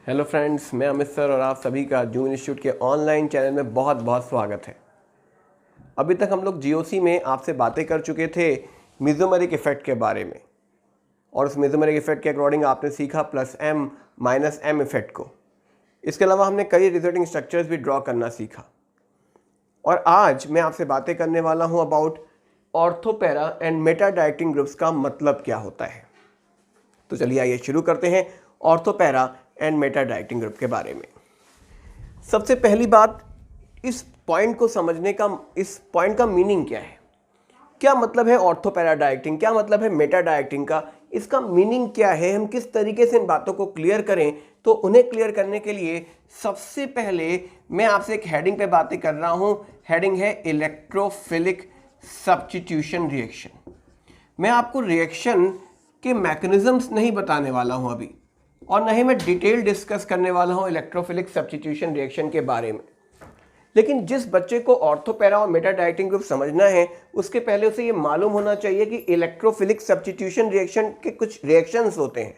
Hello friends, मैं Amit sir और आप सभी का जूम इंस्टीट्यूट के ऑनलाइन चैनल में बहुत बहुत स्वागत है। अभी तक हम लोग जीओसी में आपसे बातें कर चुके थे मेसोमेरिक इफेक्ट के बारे में, और उस मेसोमेरिक इफेक्ट के अकॉर्डिंग आपने सीखा plus M minus M effect को। इसके अलावा हमने कई रिजल्टिंग स्ट्रक्चर्स भी ड्रॉ करना सीखा, और आज मैं आपसे बातें करने वाला हूँ about ortho para and Meta directing groups का मतलब क्या होता है। तो चलिए आइए शुरू करते हैं ortho para and Meta directing group के बारे में। सबसे पहली बात, इस पॉइंट को समझने का, इस पॉइंट का मीनिंग क्या है, क्या मतलब है ऑर्थोपैरा डायरेक्टिंग, क्या मतलब है मेटा डायरेक्टिंग का, इसका मीनिंग क्या है, हम किस तरीके से इन बातों को क्लियर करें। तो उन्हें क्लियर करने के लिए सबसे पहले मैं आपसे एक हेडिंग पे बातें कर रहा हूं। हेडिंग है इलेक्ट्रोफिलिक सब्स्टिट्यूशन रिएक्शन। मैं आपको रिएक्शन के मैकेनिज्म्स नहीं बताने वाला हूं अभी, और न ही मैं डिटेल डिस्कस करने वाला हूं इलेक्ट्रोफिलिक सब्स्टिट्यूशन रिएक्शन के बारे में। लेकिन जिस बच्चे को ऑर्थोपैरा और मेटा डायरेक्टिंग ग्रुप समझना है, उसके पहले उसे ये मालूम होना चाहिए कि इलेक्ट्रोफिलिक सब्स्टिट्यूशन रिएक्शन के कुछ रिएक्शंस होते हैं।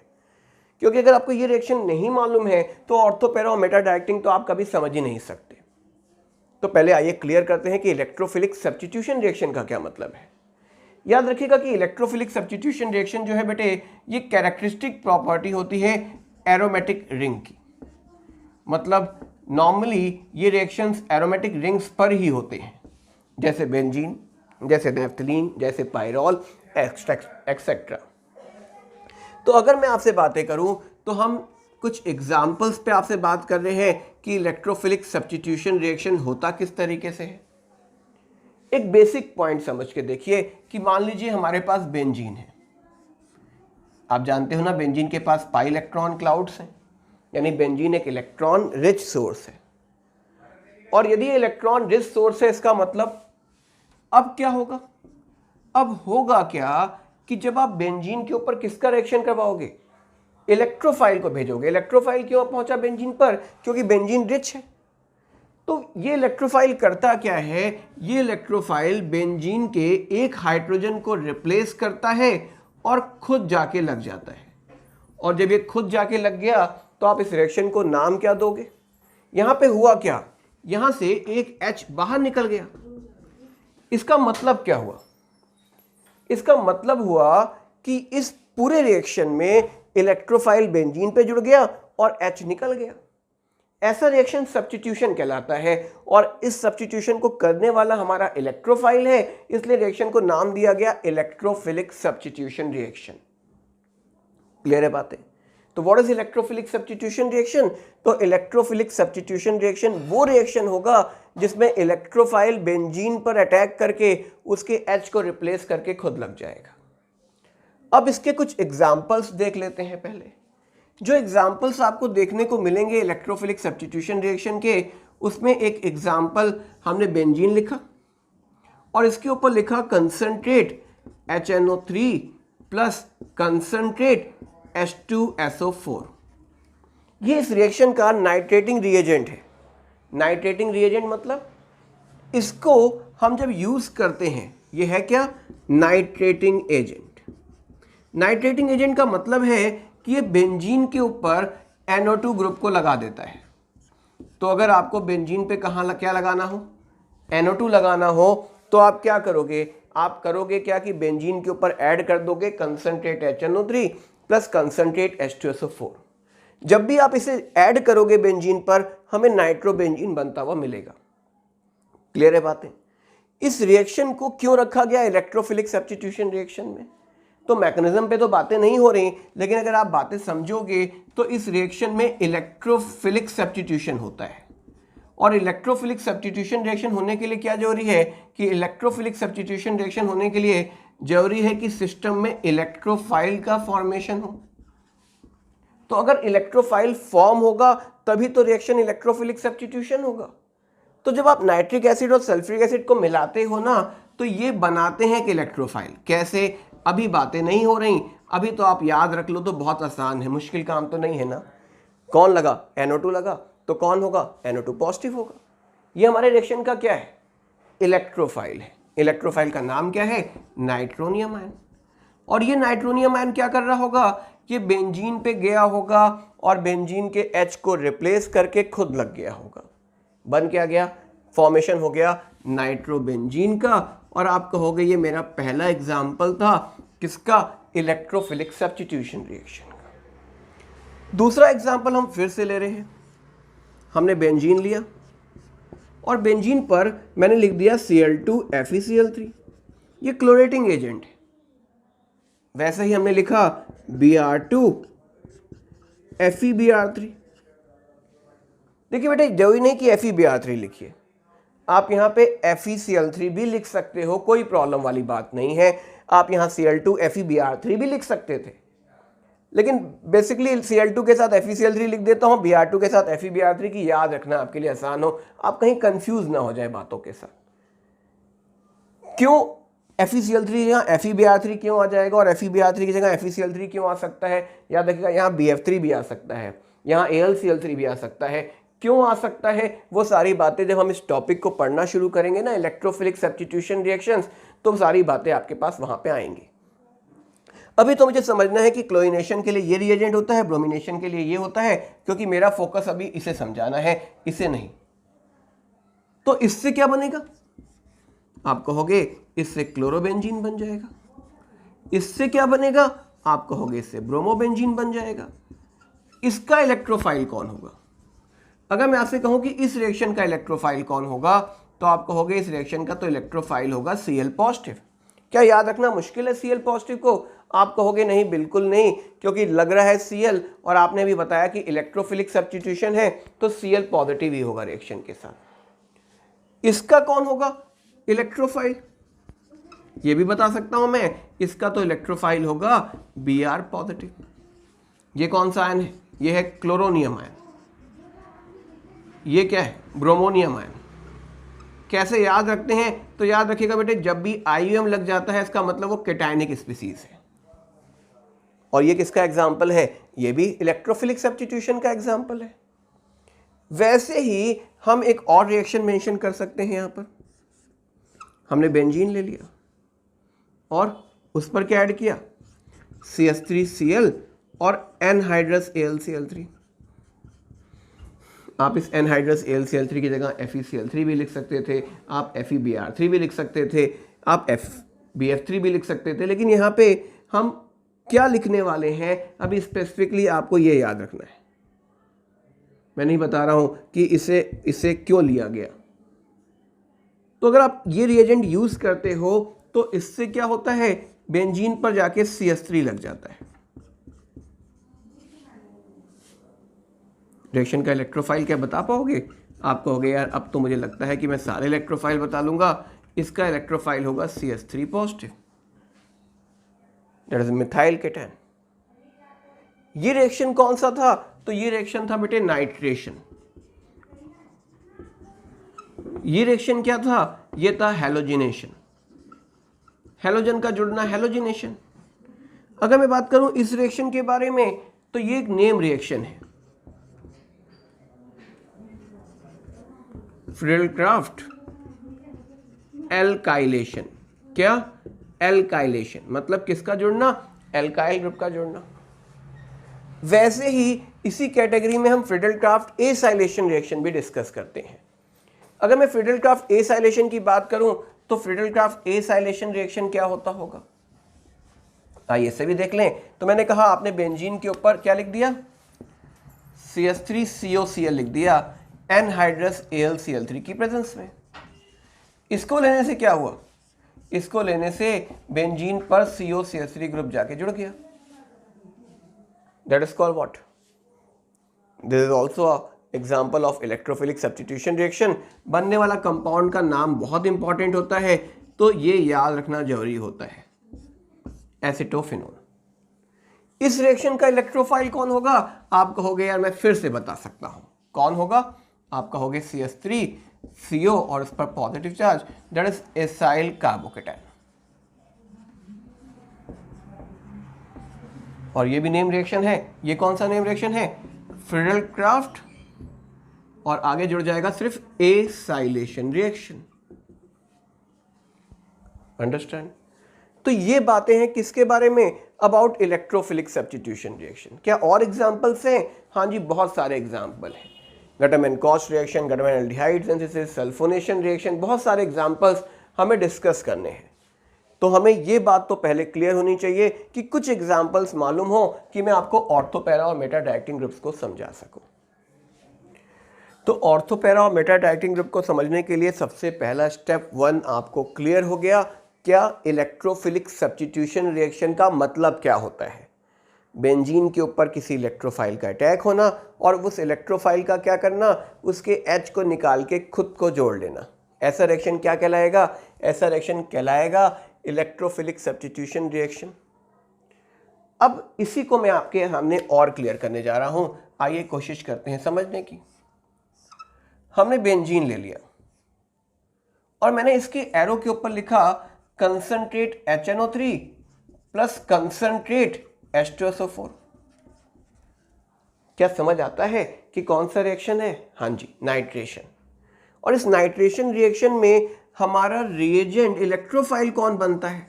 क्योंकि अगर आपको ये रिएक्शन नहीं मालूम है तो ऑर्थोपैरा और मेटा डायरेक्टिंग तो आप कभी समझ ही नहीं सकते। तो पहले आइए क्लियर करते हैं कि इलेक्ट्रोफिलिक सब्स्टिट्यूशन रिएक्शन का क्या मतलब है। याद रखिएगा कि इलेक्ट्रोफिलिक सब्स्टिट्यूशन रिएक्शन जो है बेटे, ये कैरेक्टरिस्टिक प्रॉपर्टी होती है एरोमेटिक रिंग की। मतलब नॉर्मली ये रिएक्शंस एरोमेटिक रिंग्स पर ही होते हैं, जैसे बेंजीन, जैसे नैफ्थलीन, जैसे पायरोल एक्सेट्रा। तो अगर मैं आपसे बातें करूं तो हम कुछ एग्जांपल्स पे आपसे बात कर रहे हैं कि इलेक्ट्रोफिलिक सब्स्टिट्यूशन रिएक्शन होता किस तरीके से है। एक बेसिक पॉइंट समझ के देखिए कि मान लीजिए हमारे पास बेंजीन है। आप जानते हो ना, बेंजीन के पास पाई इलेक्ट्रॉन क्लाउड्स हैं, यानी बेंजीन एक इलेक्ट्रॉन रिच सोर्स है। और यदि इलेक्ट्रॉन रिच सोर्स है, इसका मतलब अब क्या होगा, अब होगा क्या कि जब आप बेंजीन के ऊपर किसका रिएक्शन करवाओगे, इलेक्ट्रोफाइल को भेजोगे। इलेक्ट्रोफाइल क्यों पहुंचा बेंजीन पर, क्योंकि बेंजीन रिच है। तो ये इलेक्ट्रोफाइल करता क्या है, ये इलेक्ट्रोफाइल बेंजीन के एक हाइड्रोजन को रिप्लेस करता है और खुद जाके लग जाता है। और जब ये खुद जाके लग गया तो आप इस रिएक्शन को नाम क्या दोगे। यहां पे हुआ क्या, यहां से एक H बाहर निकल गया। इसका मतलब क्या हुआ, इसका मतलब हुआ कि इस पूरे रिएक्शन में इलेक्ट्रोफाइल बेंजीन पे जुड़ गया और H निकल गया। ऐसा रिएक्शन सब्स्टिट्यूशन कहलाता है, और इस सब्स्टिट्यूशन को करने वाला हमारा इलेक्ट्रोफाइल है, इसलिए रिएक्शन को नाम दिया गया इलेक्ट्रोफिलिक सब्स्टिट्यूशन रिएक्शन। क्लियर है बातें। तो what is electrophilic substitution reaction. तो इलेक्ट्रोफिलिक सब्स्टिट्यूशन रिएक्शन वो रिएक्शन होगा जिसमें इलेक्ट्रोफाइल बेंजीन पर अटैक करके उसके H को रिप्लेस करके खुद लग जाएगा। अब इसके कुछ एग्जाम्पल्स देख लेते हैं। पहले जो एग्जाम्पल्स आपको देखने को मिलेंगे इलेक्ट्रोफिलिक सब्स्टिट्यूशन रिएक्शन के, उसमें एक एग्जाम्पल हमने बेंजीन लिखा और इसके ऊपर लिखा concentrate HNO3 plus concentrate H2SO4। ये इस रिएक्शन का नाइट्रेटिंग रिएजेंट है। नाइट्रेटिंग रिएजेंट मतलब इसको हम जब यूज करते हैं, ये है क्या, नाइट्रेटिंग एजेंट। नाइट्रेटिंग एजेंट का मतलब है कि ये बेंजीन के ऊपर NO2 ग्रुप को लगा देता है। तो अगर आपको बेंजीन पे क्या लगाना हो, NO2 लगाना हो, तो आप क्या करोगे, आप करोगे क्या कि बेंजीन के ऊपर ऐड कर दोगे concentrate HNO3 plus concentrate H2SO4। जब भी आप इसे ऐड करोगे बेंजीन पर, हमें नाइट्रोबेंजीन बनता हुआ मिलेगा। क्लियर है बातें। इस रिएक्शन को क्यों रखा गया इलेक्ट्रोफिलिक सब्स्टिट्यूशन रिएक्शन में, तो मैकेनिज्म पे तो बातें नहीं हो रही, लेकिन अगर आप बातें समझोगे तो इस रिएक्शन में इलेक्ट्रोफिलिक सब्स्टिट्यूशन होता है। और इलेक्ट्रोफिलिक सब्स्टिट्यूशन रिएक्शन होने के लिए क्या जरूरी है कि इलेक्ट्रोफिलिक सब्स्टिट्यूशन रिएक्शन होने के लिए जरूरी है कि सिस्टम में इलेक्ट्रोफाइल का फॉर्मेशन हो। तो अगर इलेक्ट्रोफाइल फॉर्म होगा तभी तो रिएक्शन इलेक्ट्रोफिलिक सब्स्टिट्यूशन होगा। तो जब आप नाइट्रिक एसिड और सल्फ्यूरिक एसिड को मिलाते हो ना, तो ये बनाते हैं कि इलेक्ट्रोफाइल। कैसे, अभी बातें नहीं हो रही, अभी तो आप याद रख लो तो बहुत आसान है, मुश्किल काम तो नहीं है ना। कौन लगा, NO2 लगा, तो कौन होगा, NO2 पॉजिटिव होगा। ये हमारे रिएक्शन का क्या है, इलेक्ट्रोफाइल है। इलेक्ट्रोफाइल का नाम क्या है, नाइट्रोनियम आयन। और ये नाइट्रोनियम आयन क्या कर रहा होगा, ये बेंजीन पे गया होगा और बेंजीन के H को रिप्लेस करके खुद लग गया होगा। बन क्या गया? फॉर्मेशन हो गया नाइट्रोबेंजीन का। और आप कहोगे ये मेरा पहला एग्जाम्पल था किसका? इलेक्ट्रोफिलिक सब्स्टिट्यूशन रिएक्शन का। दूसरा एग्जाम्पल हम फिर से ले रहे हैं। हमने बेंजीन लिया और बेंजीन पर मैंने लिख दिया Cl2FeCl3, ये क्लोरेटिंग एजेंट है। वैसे ही हमने लिखा Br2FeBr3। देखिए बेटे, जरूरी नहीं कि FeBr3 लिखिए, आप यहाँ पे FeCl3 भी लिख सकते हो, कोई प्रॉब्लम वाली बात नहीं है। आप यहाँ Cl2FeBr3 भी लिख सकते थे, लेकिन बेसिकली Cl2 के साथ FeCl3 लिख देता हूँ, Br2 के साथ FeBr3 की याद रखना आपके लिए आसान हो, आप कहीं कंफ्यूज ना हो जाए बातों के साथ। क्यों FeCl3 यहाँ FeBr3 क्यों आ जाएगा और FeBr3 की जगह FeCl3 क्यों आ सकता है? याद रखिएगा, यहाँ BF3 भी आ सकता है, यहाँ AlCl3 भी आ सकता है। क्यों आ सकता है? वो सारी बातें जब हम इस टॉपिक को पढ़ना शुरू करेंगे ना, इलेक्ट्रोफिलिक सब्स्टिट्यूशन रिएक्शंस, तो सारी बातें आपके पास वहां पे आएंगी। अभी तो मुझे समझना है कि क्लोरीनेशन के लिए ये रिएजेंट होता है, ब्रोमिनेशन के लिए ये होता है, क्योंकि मेरा फोकस अभी इसे समझाना है, इसे नहीं। तो इससे क्या बनेगा? आप कहोगे इससे क्लोरोबेंजीन बन जाएगा। इससे क्या बनेगा? आप कहोगे इससे ब्रोमोबेंजीन बन जाएगा। इसका इलेक्ट्रोफाइल कौन होगा? अगर मैं आपसे कहूं कि इस रिएक्शन का इलेक्ट्रोफाइल कौन होगा, तो आप कहोगे इस रिएक्शन का तो इलेक्ट्रोफाइल होगा Cl पॉजिटिव। क्या याद रखना मुश्किल है Cl पॉजिटिव को? आप कहोगे नहीं, बिल्कुल नहीं, क्योंकि लग रहा है Cl और आपने भी बताया कि इलेक्ट्रोफिलिक सब्स्टिट्यूशन है, तो Cl पॉजिटिव ही होगा रिएक्शन के साथ। इसका कौन होगा इलेक्ट्रोफाइल? ये भी बता सकता हूं मैं, इसका तो इलेक्ट्रोफाइल होगा Br पॉजिटिव। ये कौन सा आयन है? ये है क्लोरोनियम आयन। ये क्या है? Bromonium ion. कैसे याद रखते हैं? तो याद रखिएगा बेटे, जब भी IUM लग जाता है इसका मतलब वो कैटायनिक स्पीसीज है। और ये किसका एग्जाम्पल है? ये भी इलेक्ट्रोफिलिक सब्स्टिट्यूशन का एग्जाम्पल है। वैसे ही हम एक और रिएक्शन मेंशन कर सकते हैं। यहां पर हमने बेंजीन ले लिया और उस पर क्या ऐड किया? CH3Cl और एनहाइड्रस AlCl3। आप इस एनहाइड्रस AlCl3 की जगह FeCl3 भी लिख सकते थे, आप FeBr3 भी लिख सकते थे, आप BF3 भी लिख सकते थे, लेकिन यहाँ पे हम क्या लिखने वाले हैं अभी स्पेसिफिकली आपको ये याद रखना है। मैं नहीं बता रहा हूँ कि इसे क्यों लिया गया। तो अगर आप ये रिएजेंट यूज करते हो तो इससे क्या होता है? बेंजीन पर जाके CH3 लग जाता है। रिएक्शन का इलेक्ट्रोफाइल क्या बता पाओगे? आप कहोगे यार अब तो मुझे लगता है कि मैं सारे इलेक्ट्रोफाइल बता लूंगा। इसका इलेक्ट्रोफाइल होगा CH3 positive, that is methyl cation. ये रिएक्शन कौन सा था? तो ये रिएक्शन था बेटे नाइट्रेशन। ये रिएक्शन क्या था? ये था हैलोजिनेशन। हैलोजन का जुड़ना हैलोजिनेशन। अगर मैं बात करूं इस रिएक्शन के बारे में, तो ये एक नेम रिएक्शन है, फ्रीडल-क्राफ्ट एल्काइलेशन। क्या? एल्काइलेशन मतलब किसका जुड़ना? एल्काइल ग्रुप का जुड़ना। वैसे ही इसी कैटेगरी में हम फ्रीडल-क्राफ्ट एसाइलेशन रिएक्शन भी डिस्कस करते हैं। अगर मैं फ्रीडल-क्राफ्ट एसाइलेशन की बात करूं तो फ्रीडल-क्राफ्ट एसाइलेशन रिएक्शन क्या होता होगा? आइए इसे भी देख लें। तो मैंने कहा आपने बेंजीन के ऊपर क्या लिख दिया? CH3COCl लिख दिया एनहाइड्रस AlCl3 की प्रेजेंस में। इसको लेने से क्या हुआ? इसको लेने से बेंजीन पर COCH3 ग्रुप जाके जुड़ गया। That is called what? This is also a example of electrophilic substitution reaction. बनने वाला कंपाउंड का नाम बहुत इंपॉर्टेंट होता है, तो ये याद रखना जरूरी होता है, एसिटोफिनोन। इस रिएक्शन का इलेक्ट्रोफाइल कौन होगा? आप कहोगे यार मैं फिर से बता सकता हूं, कौन होगा? आप कहोगे CH3CO और इस पर positive charge, that is acyl carbocation. और ये भी नेम रिएक्शन है। ये कौन सा नेम रिएक्शन है? फ्रीडल-क्राफ्ट, और आगे जुड़ जाएगा सिर्फ एसाइलेशन रिएक्शन। अंडरस्टैंड? तो ये बातें हैं किसके बारे में? About electrophilic substitution reaction. क्या और एग्जांपल्स हैं? हाँ जी, बहुत सारे एग्जांपल हैं। गटम-एनकोस्ट रिएक्शन, गटम-एल्डिहाइड सिंथेसिस, सल्फोनेशन रिएक्शन, बहुत सारे एग्जांपल्स हमें डिस्कस करने हैं। तो हमें ये बात तो पहले क्लियर होनी चाहिए कि कुछ एग्जांपल्स मालूम हो कि मैं आपको ऑर्थो, पैरा और मेटा डायरेक्टिंग ग्रुप्स को समझा सकूं। तो ऑर्थो, पैरा और मेटा डायरेक्टिंग ग्रुप को समझने के लिए सबसे पहला स्टेप 1 आपको क्लियर हो गया। क्या इलेक्ट्रोफिलिक सब्स्टिट्यूशन रिएक्शन का मतलब क्या होता है? बेंजीन के ऊपर किसी इलेक्ट्रोफाइल का अटैक होना और उस इलेक्ट्रोफाइल का क्या करना, उसके H को निकाल के खुद को जोड़ लेना। ऐसा रिएक्शन क्या कहलाएगा? ऐसा रिएक्शन कहलाएगा इलेक्ट्रोफिलिक सब्स्टिट्यूशन रिएक्शन। अब इसी को मैं आपके सामने और क्लियर करने जा रहा हूं। आइए कोशिश करते हैं समझने की। हमने बेंजीन ले लिया और मैंने इसके एरो के ऊपर लिखा concentrate HNO3 plus concentrate H2SO4। क्या समझ आता है कि कौन सा रिएक्शन है? हाँ जी, नाइट्रेशन। और इस नाइट्रेशन रिएक्शन में हमारा रिएजेंट इलेक्ट्रोफाइल कौन बनता है?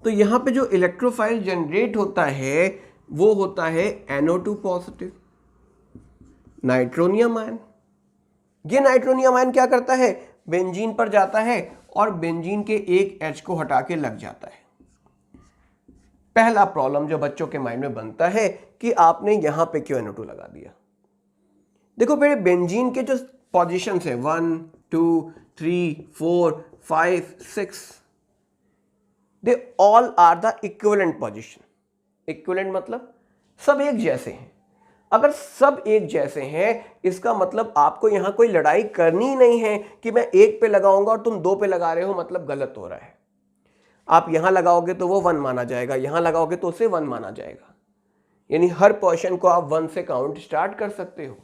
तो यहां पे जो इलेक्ट्रोफाइल जनरेट होता है वो होता है NO2 पॉजिटिव, नाइट्रोनियम आयन। ये नाइट्रोनियम आयन क्या करता है? बेंजीन पर जाता है और बेंजीन के एक H को हटा के लग जाता है। पहला प्रॉब्लम जो बच्चों के माइंड में बनता है कि आपने यहां पे क्यों NO2 लगा दिया। देखो मेरे बेंजीन के जो पोजीशंस है 1, 2, 3, 4, 5, 6, they all are the equivalent position. Equivalent मतलब सब एक जैसे हैं। अगर सब एक जैसे हैं इसका मतलब आपको यहां कोई लड़ाई करनी नहीं है कि मैं एक पे लगाऊंगा और तुम 2 पे लगा रहे हो, मतलब गलत हो रहा है। आप यहां लगाओगे तो वो 1 माना जाएगा, यहां लगाओगे तो उसे 1 माना जाएगा। यानी हर पोजीशन को आप 1 से काउंट स्टार्ट कर सकते हो।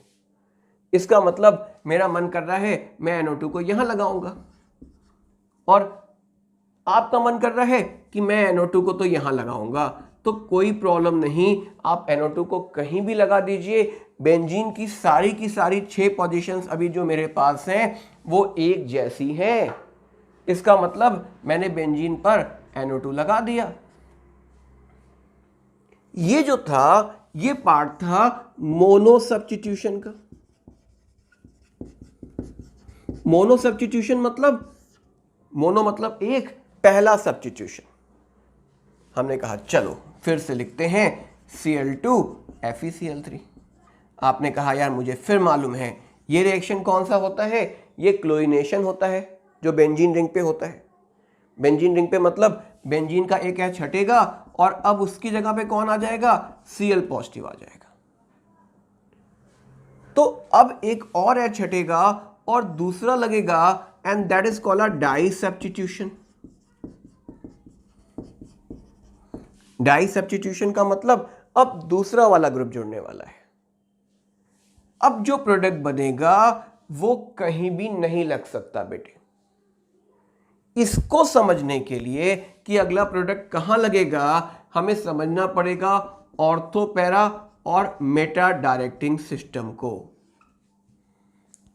इसका मतलब मेरा मन कर रहा है मैं NO2 को यहां लगाऊंगा और आपका मन कर रहा है कि मैं NO2 को तो यहां लगाऊंगा, तो कोई प्रॉब्लम नहीं, आप NO2 को कहीं भी लगा दीजिए। बेंजीन की सारी 6 पोजीशंस अभी जो मेरे पास हैं वो एक जैसी हैं। इसका मतलब मैंने बेंजीन पर NO2 लगा दिया। ये जो था ये पार्ट था मोनो सब्स्टिट्यूशन का। मोनो सब्स्टिट्यूशन मतलब, मोनो मतलब एक, पहला सब्स्टिट्यूशन। हमने कहा चलो फिर से लिखते हैं Cl2 FeCl3। आपने कहा यार मुझे फिर मालूम है ये रिएक्शन कौन सा होता है, ये क्लोरीनेशन होता है जो बेंजीन रिंग पे होता है। बेंजीन रिंग पे मतलब बेंजीन का एक H हटेगा और अब उसकी जगह पे कौन आ जाएगा? Cl पॉजिटिव आ जाएगा। तो अब एक और H हटेगा और दूसरा लगेगा and that is called a di substitution. Di substitution का मतलब अब दूसरा वाला ग्रुप जुड़ने वाला है। अब जो प्रोडक्ट बनेगा वो कहीं भी नहीं लग सकता बेटे। इसको समझने के लिए कि अगला प्रोडक्ट कहां लगेगा हमें समझना पड़ेगा ऑर्थो, पैरा और मेटा डायरेक्टिंग सिस्टम को,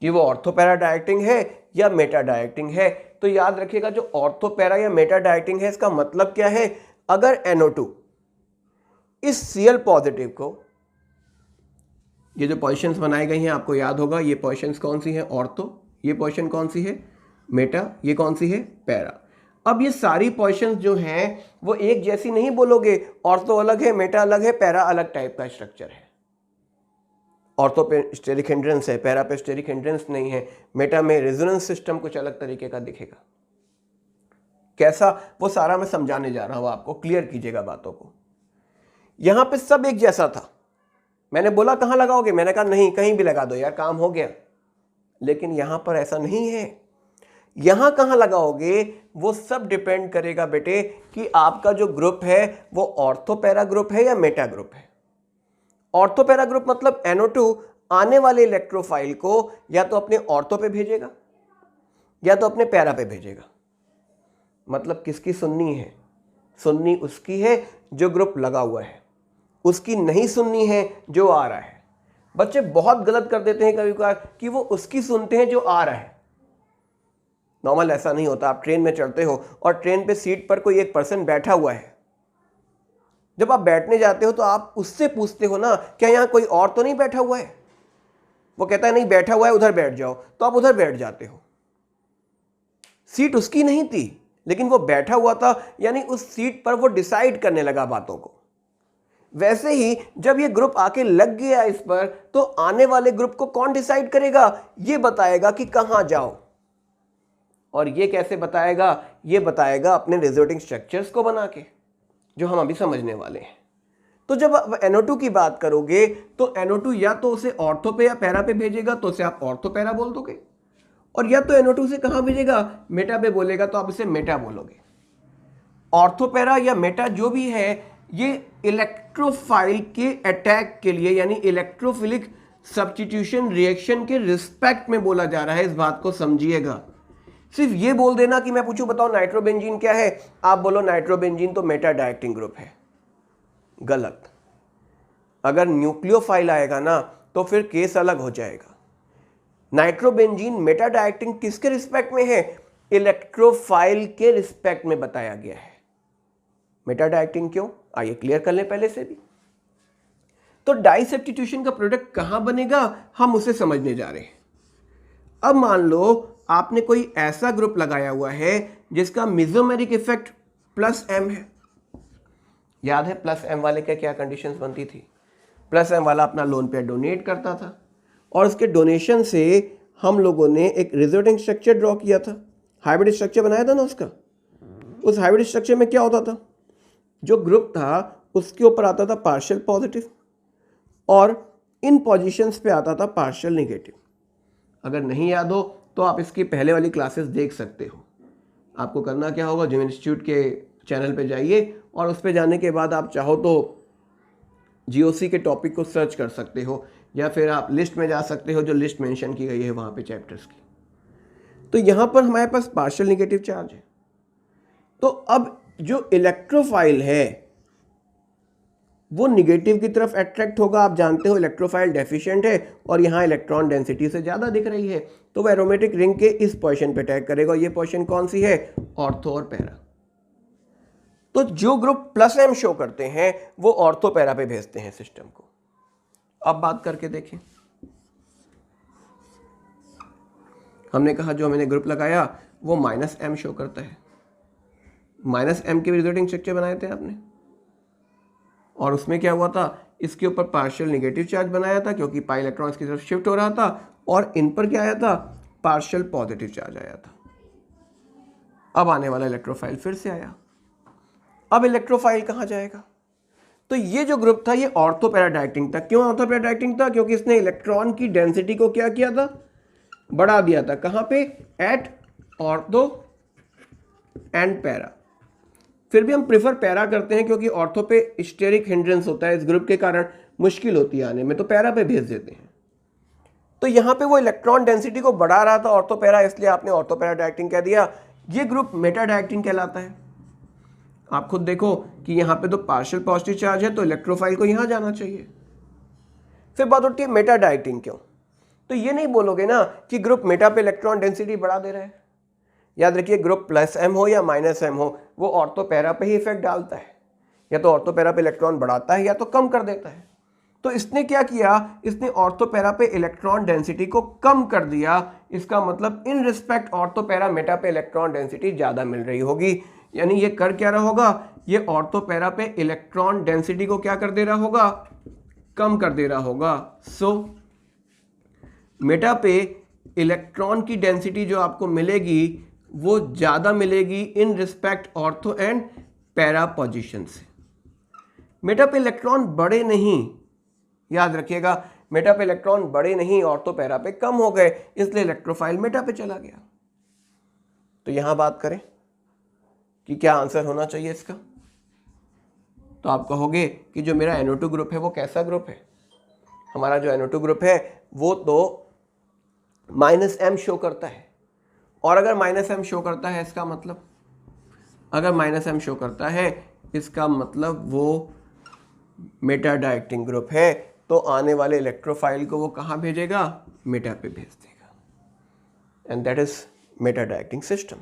कि वो ऑर्थो पैरा डायरेक्टिंग है या मेटा डायरेक्टिंग है। तो याद रखिएगा जो ऑर्थो पैरा या मेटा डायरेक्टिंग है इसका मतलब क्या है? अगर NO2 इस Cl पॉजिटिव को, ये जो पोजीशंस बनाई गई हैं आपको याद होगा, ये पोजीशंस कौन सी है? ऑर्थो। ये पोजीशन कौन सी है? मेटा। ये कौन सी है? पैरा। अब ये सारी पोजीशंस जो हैं वो एक जैसी नहीं बोलोगे, ऑर्थो अलग है, मेटा अलग है, पैरा अलग टाइप का स्ट्रक्चर है। ऑर्थो पे स्टेरिक हिंड्रेंस है, पैरा पे स्टेरिक हिंड्रेंस नहीं है, मेटा में रेजोनेंस सिस्टम कुछ अलग तरीके का दिखेगा। कैसा, वो सारा मैं समझाने जा रहा हूं आपको, क्लियर कीजिएगा बातों को। यहां पे सब एक जैसा था। मैंने बोला कहां लगाओगे, मैंने कहा नहीं कहीं भी लगा दो यार, काम हो गया। लेकिन यहां पर ऐसा नहीं है। यहां कहां लगाओगे वो सब डिपेंड करेगा बेटे कि आपका जो ग्रुप है वो ऑर्थो पैरा ग्रुप है या मेटा ग्रुप है। ऑर्थो पैरा ग्रुप मतलब NO2 आने वाले इलेक्ट्रोफाइल को या तो अपने ऑर्थो पे भेजेगा या तो अपने पैरा पे भेजेगा। मतलब किसकी सुननी है? सुननी उसकी है जो ग्रुप लगा हुआ है, उसकी नहीं सुननी है जो आ रहा है। बच्चे बहुत गलत कर देते हैं कभी कभार कि वो उसकी सुनते हैं जो आ रहा है। नॉर्मल ऐसा नहीं होता। आप ट्रेन में चढ़ते हो और ट्रेन पे सीट पर कोई एक पर्सन बैठा हुआ है, जब आप बैठने जाते हो तो आप उससे पूछते हो ना, क्या यहाँ कोई और तो नहीं बैठा हुआ है? वो कहता है नहीं बैठा हुआ है, उधर बैठ जाओ, तो आप उधर बैठ जाते हो। सीट उसकी नहीं थी, लेकिन वो बैठा हुआ था, यानी उस सीट पर वो डिसाइड करने लगा बातों को। वैसे ही जब ये ग्रुप आके लग गया इस पर, तो आने वाले ग्रुप को कौन डिसाइड करेगा? ये बताएगा कि कहां जाओ। और ये कैसे बताएगा? ये बताएगा अपने रिजल्टिंग स्ट्रक्चर्स को बना के, जो हम अभी समझने वाले हैं। तो जब आप NO2 की बात करोगे तो NO2 या तो उसे ऑर्थो पे या पैरा पे भेजेगा, तो उसे आप ऑर्थो पैरा बोल दोगे, और या तो NO2 से कहां भेजेगा? मेटा पे बोलेगा, तो आप इसे मेटा बोलोगे। ऑर्थो पैरा या मेटा जो भी है, ये इलेक्ट्रोफाइल के अटैक के लिए, यानी इलेक्ट्रोफिलिक सब्स्टिट्यूशन रिएक्शन के रिस्पेक्ट में बोला जा रहा है। इस बात को समझिएगा। सिर्फ ये बोल देना कि मैं पूछूं बताओ नाइट्रोबेंजीन क्या है, आप बोलो नाइट्रोबेंजीन तो मेटा डायरेक्टिंग ग्रुप है, गलत। अगर न्यूक्लियोफाइल आएगा ना तो फिर केस अलग हो जाएगा। नाइट्रोबेंजीन मेटा डायरेक्टिंग किसके रिस्पेक्ट में है? इलेक्ट्रोफाइल के रिस्पेक्ट में बताया गया है। मेटा डायरेक्टिंग क्यों, आइए क्लियर कर लें पहले से भी। तो डाई सब्स्टिट्यूशन का प्रोडक्ट कहां बनेगा, हम उसे समझने जा रहे हैं। अब मान लो आपने कोई ऐसा ग्रुप लगाया हुआ है जिसका मेसोमेरिक इफेक्ट +M है। याद है +M वाले क्या क्या कंडीशंस बनती थी? +M वाला अपना लोन पेयर डोनेट करता था, और उसके डोनेशन से हम लोगों ने एक रिजल्टिंग स्ट्रक्चर ड्रॉ किया था, हाइब्रिड स्ट्रक्चर बनाया था ना उसका। उस हाइब्रिड स्ट्रक्चर में क्या होता था? जो ग्रुप था उसके ऊपर आता था पार्शियल पॉजिटिव, और इन पोजीशंस पे आता था पार्शियल नेगेटिव। अगर नहीं याद हो तो आप इसकी पहले वाली क्लासेस देख सकते हो। आपको करना क्या होगा, जिम इंस्टीट्यूट के चैनल पे जाइए, और उस पे जाने के बाद आप चाहो तो GOC के टॉपिक को सर्च कर सकते हो, या फिर आप लिस्ट में जा सकते हो, जो लिस्ट मेंशन की गई है वहाँ पे चैप्टर्स की। तो यहाँ पर हमारे पास पार्शियल नेगेटिव चार्ज है। तो अब जो इलेक्ट्रोफाइल है वो निगेटिव की तरफ अट्रैक्ट होगा। आप जानते हो इलेक्ट्रोफाइल डेफिशिएंट है, और यहाँ इलेक्ट्रॉन डेंसिटी से ज़्यादा दिख रही है, तो वह एरोमेटिक रिंग के इस पोजीशन पे अटैक करेगा। ये पोजीशन कौन सी है? ऑर्थो और पैरा। तो जो ग्रुप +M शो करते हैं वो ऑर्थो पैरा पे भेजते हैं सिस्टम को। अब बात करके देखें, हमने कहा जो मैंने ग्रुप लगाया वो -M शो करता है। -M के रिजल्टिंग स्ट्रक्चर बनाए थे आपने, और उसमें क्या हुआ था? इसके ऊपर पार्शियल नेगेटिव चार्ज बनाया था, क्योंकि पाई इलेक्ट्रॉन की तरफ शिफ्ट हो रहा था, और इन पर क्या आया था? पार्शियल पॉजिटिव चार्ज आया था। अब आने वाला इलेक्ट्रोफाइल फिर से आया। अब इलेक्ट्रोफाइल कहाँ जाएगा? तो ये जो ग्रुप था ये ऑर्थो पैरा डायरेक्टिंग था। क्यों ऑर्थो पैरा डायरेक्टिंग था? क्योंकि इसने इलेक्ट्रॉन की डेंसिटी को क्या किया था? बढ़ा दिया था। कहाँ पे? At ortho and para. फिर भी हम प्रिफर पैरा करते हैं, क्योंकि ऑर्थो पे स्टेरिक हिंड्रेंस होता है, इस ग्रुप के कारण मुश्किल होती है आने में, तो पैरा पे भेज देते हैं। तो यहाँ पे वो इलेक्ट्रॉन डेंसिटी को बढ़ा रहा था ऑर्थो पैरा, इसलिए आपने ऑर्थो पैरा डायरेक्टिंग कह दिया। ये ग्रुप मेटा डायरेक्टिंग कहलाता है। आप खुद देखो कि यहाँ पे तो पार्शियल पॉजिटिव चार्ज है, तो इलेक्ट्रोफाइल को यहाँ जाना चाहिए। फिर बात उठती है मेटा डायरेक्टिंग क्यों? तो ये नहीं बोलोगे ना कि ग्रुप मेटा पे इलेक्ट्रॉन डेंसिटी बढ़ा दे रहा है। याद रखिए ग्रुप +M हो या -M हो, वो ऑर्थो पैरा पे ही इफेक्ट डालता है। या तो ऑर्थो पैरा पे इलेक्ट्रॉन बढ़ाता है या तो कम कर देता है। तो इसने क्या किया? इसने ऑर्थो पैरा पे इलेक्ट्रॉन डेंसिटी को कम कर दिया। इसका मतलब in respect ortho para Meta पे इलेक्ट्रॉन डेंसिटी ज़्यादा मिल रही होगी। यानी ये कर क्या रहा होगा? ये ऑर्थो पैरा पे इलेक्ट्रॉन डेंसिटी को क्या कर दे रहा होगा? कम कर दे रहा होगा। सो मेटा पे इलेक्ट्रॉन की डेंसिटी जो आपको मिलेगी वो ज़्यादा मिलेगी in respect ortho and para position से। मेटा पे इलेक्ट्रॉन बड़े नहीं, याद रखिएगा, मेटा पे इलेक्ट्रॉन बड़े नहीं, ऑर्थो पैरा पे कम हो गए, इसलिए इलेक्ट्रोफाइल मेटा पे चला गया। तो यहां बात करें कि क्या आंसर होना चाहिए इसका, तो आप कहोगे कि जो मेरा NO2 ग्रुप है वो कैसा ग्रुप है? हमारा जो NO2 ग्रुप है वो तो -M शो करता है। और अगर -M शो करता है इसका मतलब, अगर -M शो करता है इसका मतलब वो मेटा डायरेक्टिंग ग्रुप है। तो आने वाले इलेक्ट्रोफाइल को वो कहाँ भेजेगा? मेटा पे भेज देगा, and that is Meta directing system.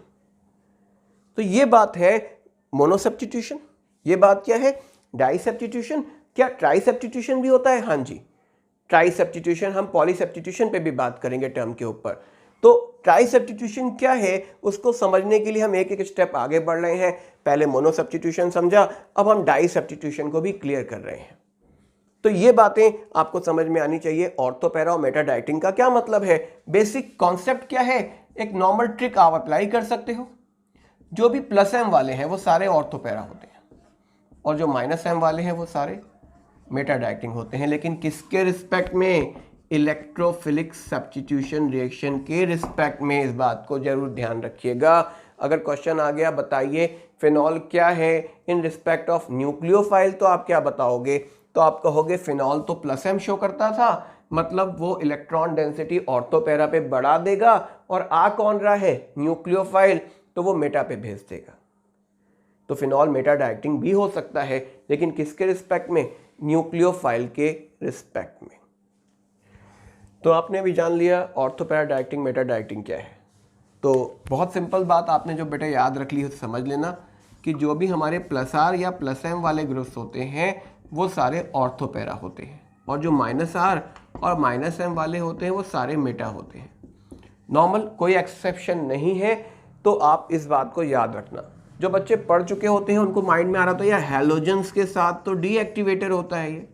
तो ये बात है मोनो सब्स्टिट्यूशन। ये बात क्या है? डाई सब्स्टिट्यूशन, क्या ट्राई सब्स्टिट्यूशन भी होता है? हाँ जी, ट्राई सब्स्टिट्यूशन, हम पॉली सब्स्टिट्यूशन पे भी बात करेंगे टर्म के ऊपर। तो ट्राई सब्स्टिट्यूशन क्या है उसको समझने के लिए हम एक एक स्टेप आगे बढ़ रहे हैं। पहले मोनो सब्स्टिट्यूशन समझा, अब हम डाई सब्स्टिट्यूशन को भी क्लियर कर रहे हैं। तो ये बातें आपको समझ में आनी चाहिए। ऑर्थो पैरा और मेटा डाइटिंग का क्या मतलब है, बेसिक कॉन्सेप्ट क्या है, एक नॉर्मल ट्रिक आप अप्लाई कर सकते हो। जो भी प्लस एम वाले हैं वो सारे ऑर्थो पैरा होते हैं और जो माइनस एम वाले हैं वो सारे मेटा डाइटिंग होते हैं। लेकिन किसके रिस्पेक्ट में? इलेक्ट्रोफिलिक सब्स्टिट्यूशन रिएक्शन के रिस्पेक्ट में। इस बात को जरूर ध्यान रखिएगा। अगर क्वेश्चन आ गया बताइए फिनॉल क्या है इन रिस्पेक्ट ऑफ न्यूक्लियोफाइल, तो आप क्या बताओगे? तो आप कहोगे फिनॉल तो प्लस एम शो करता था, मतलब वो इलेक्ट्रॉन डेंसिटी ऑर्थो पैरा पे बढ़ा देगा, और आ कौन रहा है? न्यूक्लियोफाइल, तो वो मेटा पे भेज देगा। तो फिनॉल मेटा डाइटिंग भी हो सकता है, लेकिन किसके रिस्पेक्ट में? न्यूक्लियोफाइल के रिस्पेक्ट में। तो आपने भी जान लिया ortho para dieting Meta dieting क्या है। तो बहुत सिंपल बात आपने जो बेटा याद रख ली है समझ लेना कि जो भी हमारे प्लस आर या प्लस एम वाले ग्रुप्स होते हैं वो सारे ऑर्थो पैरा होते हैं, और जो माइनस आर और माइनस एम वाले होते हैं वो सारे मेटा होते हैं। नॉर्मल, कोई एक्सेप्शन नहीं है। तो आप इस बात को याद रखना। जो बच्चे पढ़ चुके होते हैं उनको माइंड में आ रहा था यार हैलोजेंस के साथ तो डीएक्टिवेटर होता है ये।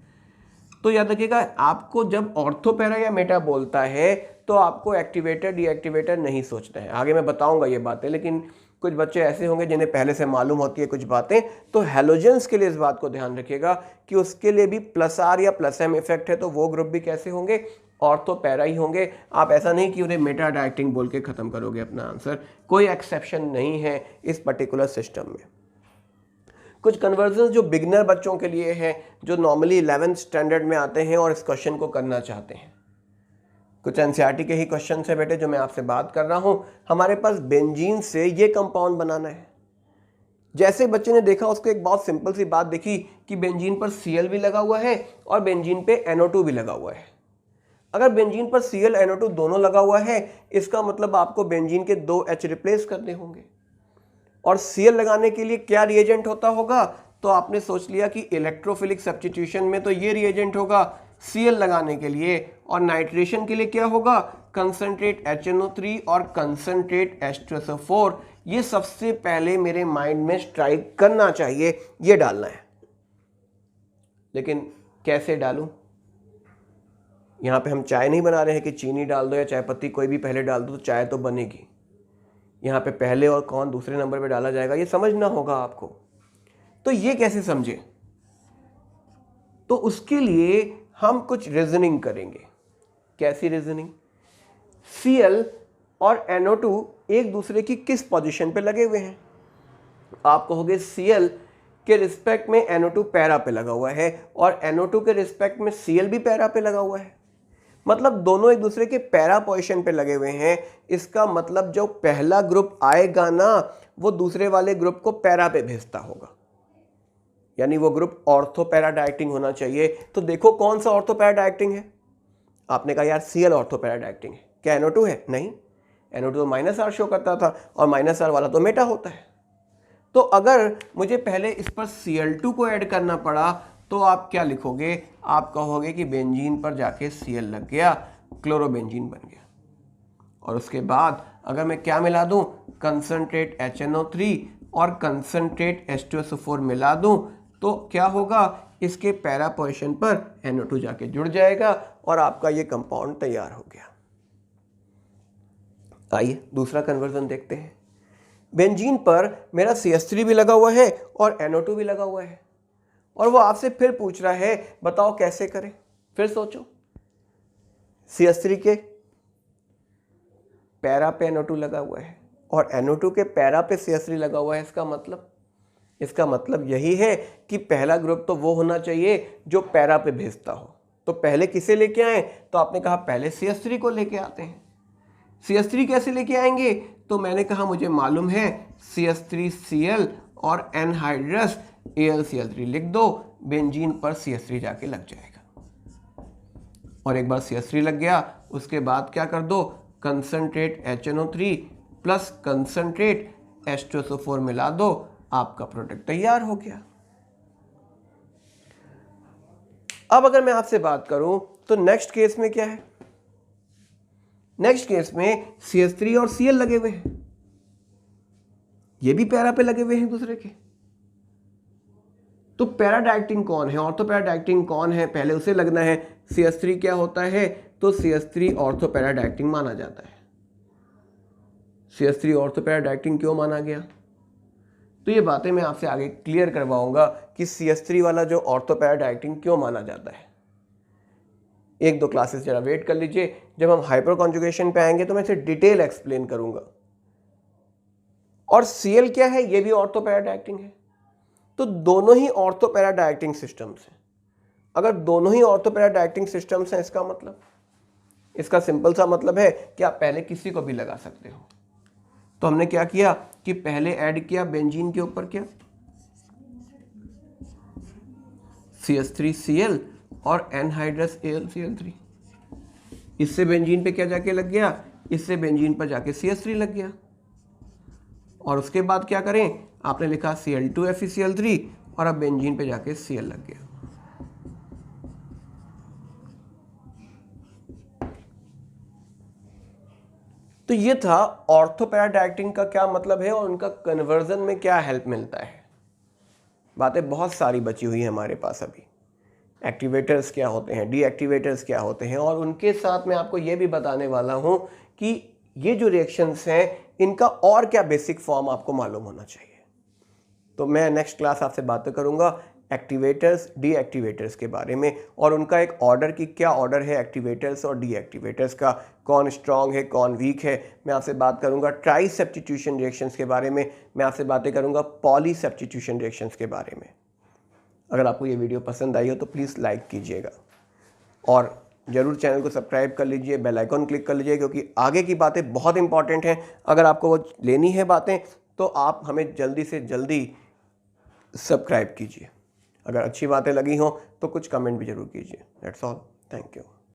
तो याद रखिएगा, आपको जब ऑर्थो पैरा या मेटा बोलता है तो आपको एक्टिवेटर डीएक्टिवेटर नहीं सोचना है। आगे मैं बताऊंगा ये बातें, लेकिन कुछ बच्चे ऐसे होंगे जिन्हें पहले से मालूम होती है कुछ बातें। तो हैलोजेंस के लिए इस बात को ध्यान रखिएगा कि उसके लिए भी प्लस आर या प्लस एम इफेक्ट है, तो वो ग्रुप भी कैसे होंगे? ऑर्थो पैरा ही होंगे। आप ऐसा नहीं कि उन्हें मेटा डाइटिंग बोल के खत्म करोगे अपना आंसर। कोई एक्सेप्शन नहीं है इस पर्टिकुलर सिस्टम में। कुछ कन्वर्जन जो बिगनर बच्चों के लिए हैं, जो नॉर्मली 11th स्टैंडर्ड में आते हैं और इस क्वेश्चन को करना चाहते हैं। कुछ एनसीईआरटी के ही क्वेश्चन है बेटे जो मैं आपसे बात कर रहा हूं। हमारे पास बेंजीन से ये कंपाउंड बनाना है। जैसे बच्चे ने देखा उसको एक बहुत सिंपल सी बात देखी कि बेंजीन पर Cl भी लगा हुआ है और बेंजीन पे NO2 भी लगा हुआ है। अगर बेंजीन पर Cl NO2 दोनों लगा हुआ है, इसका मतलब आपको बेंजीन के 2 H रिप्लेस करने होंगे। और Cl लगाने के लिए क्या रिएजेंट होता होगा? तो आपने सोच लिया कि इलेक्ट्रोफिलिक सब्स्टिट्यूशन में तो ये रिएजेंट होगा Cl लगाने के लिए, और नाइट्रेशन के लिए क्या होगा? कंसंट्रेट HNO3 और कंसंट्रेट H2SO4। ये सबसे पहले मेरे माइंड में स्ट्राइक करना चाहिए, ये डालना है। लेकिन कैसे डालूं? यहां पे हम चाय नहीं बना रहे हैं कि चीनी डाल दो या चाय पत्ती कोई भी पहले डाल दो तो चाय तो बनेगी। यहाँ पे पहले और कौन दूसरे नंबर पे डाला जाएगा ये समझना होगा आपको। तो ये कैसे समझे? तो उसके लिए हम कुछ रीजनिंग करेंगे। कैसी रीजनिंग? Cl और NO2 एक दूसरे की किस पोजीशन पे लगे हुए हैं? आप कहोगे Cl के रिस्पेक्ट में NO2 पैरा पे लगा हुआ है और NO2 के रिस्पेक्ट में Cl भी पैरा पे लगा हुआ है। मतलब दोनों एक दूसरे के पैरा पोजीशन पे लगे हुए हैं। इसका मतलब जो पहला ग्रुप आएगा ना वो दूसरे वाले ग्रुप को पैरा पे भेजता होगा, यानी वो ग्रुप ऑर्थो पैरा डाइटिंग होना चाहिए। तो देखो कौन सा ऑर्थो पैरा डाइटिंग है? आपने कहा यार Cl ऑर्थो पैरा डाइटिंग है, क्या NO2 है? नहीं, NO2 तो माइनस आर शो करता था और माइनस आर वाला तो मेटा होता है। तो अगर मुझे पहले इस पर Cl2 को ऐड करना पड़ा तो आप क्या लिखोगे? आप कहोगे कि बेंजीन पर जाके Cl लग गया, क्लोरोबेंजीन बन गया। और उसके बाद अगर मैं क्या मिला दूं? कंसंट्रेट HNO3 और कंसंट्रेट H2SO4 मिला दूं तो क्या होगा? इसके पैरा पोजीशन पर NO2 जाके जुड़ जाएगा और आपका ये कंपाउंड तैयार हो गया। आइए दूसरा कन्वर्जन देखते हैं। बेंजीन पर मेरा CH3 भी लगा हुआ है और NO2 भी लगा हुआ है, और वो आपसे फिर पूछ रहा है बताओ कैसे करें। फिर सोचो, CH3 के पैरा पे NO2 लगा हुआ है और NO2 के पैरा पे CH3 लगा हुआ है। इसका मतलब यही है कि पहला ग्रुप तो वो होना चाहिए जो पैरा पे भेजता हो। तो पहले किसे लेके आए? तो आपने कहा पहले CH3 को लेके आते हैं। CH3 कैसे लेके आएंगे? तो मैंने कहा मुझे मालूम है CH3Cl और एनहाइड्रस AlCl3 लिख दो, बेंजीन पर CH3 जाके लग जाएगा। और एक बार CH3 लग गया उसके बाद क्या कर दो? Concentrate HNO3 plus concentrate H2SO4 मिला दो, आपका प्रोडक्ट तैयार हो गया। अब अगर मैं आपसे बात करूं तो नेक्स्ट केस में क्या है, नेक्स्ट केस में CH3 और Cl लगे हुए हैं, ये भी पैरा पे लगे हुए हैं दूसरे के। तो पैरा डायरेक्टिंग कौन है, ऑर्थो पैरा डायरेक्टिंग कौन है, पहले उसे लगना है। CH3 क्या होता है, तो CH3 ऑर्थो पैरा डायरेक्टिंग माना जाता है। CH3 ऑर्थो पैरा डायरेक्टिंग क्यों माना गया, तो ये बातें मैं आपसे आगे क्लियर करवाऊंगा कि CH3 वाला जो ऑर्थो पैरा डायरेक्टिंग क्यों माना जाता है। एक दो क्लासेस जरा वेट कर लीजिए, जब हम हाइपर कॉन्जुगेशन पे आएंगे तो मैं इसे डिटेल एक्सप्लेन करूंगा। और Cl क्या है, ये भी ऑर्थो पैरा डायरेक्टिंग है। तो दोनों ही ऑर्थो पैरा डायरेक्टिंग सिस्टम्स हैं। अगर दोनों ही ऑर्थो पैरा डायरेक्टिंग सिस्टम्स हैं, इसका मतलब, इसका सिंपल सा मतलब है कि आप पहले किसी को भी लगा सकते हो। तो हमने क्या किया कि पहले ऐड किया बेंजीन के ऊपर क्या, CH3Cl और एनहाइड्रस AlCl3। इससे बेंजीन पे क्या जाके लग गया, इससे बेंजीन पर जाके CH3 लग गया। और उसके बाद क्या करें, आपने लिखा Cl2FeCl3 और अब बेंजीन पे जाके Cl लग गया। तो ये था ऑर्थो पैरा डायरेक्टिंग का क्या मतलब है और उनका कन्वर्जन में क्या हेल्प मिलता है। बातें बहुत सारी बची हुई है हमारे पास अभी। एक्टिवेटर्स क्या होते हैं, डीएक्टिवेटर्स क्या होते हैं, और उनके साथ मैं आपको ये भी बताने वाला हूं कि ये जो रिएक्शंस हैं इनका और क्या बेसिक फॉर्म आपको मालूम होना चाहिए। तो मैं नेक्स्ट क्लास आपसे बातें करूंगा एक्टिवेटर्स डीएक्टिवेटर्स के बारे में, और उनका एक ऑर्डर की क्या ऑर्डर है एक्टिवेटर्स और डीएक्टिवेटर्स का, कौन स्ट्रांग है कौन वीक है। मैं आपसे बात करूंगा ट्राई सब्स्टिट्यूशन रिएक्शंस के बारे में, मैं आपसे बातें करूंगा पॉली सब्स्टिट्यूशन रिएक्शंस के बारे में। अगर आपको ये वीडियो पसंद आई हो तो प्लीज़ लाइक कीजिएगा और ज़रूर चैनल को सब्सक्राइब कर लीजिए, बेल आइकॉन क्लिक कर लीजिए, क्योंकि आगे की बातें बहुत इंपॉर्टेंट हैं। अगर आपको वो लेनी है बातें तो आप हमें जल्दी से जल्दी सब्सक्राइब कीजिए। अगर अच्छी बातें लगी हों तो कुछ कमेंट भी ज़रूर कीजिए। That's all, thank you.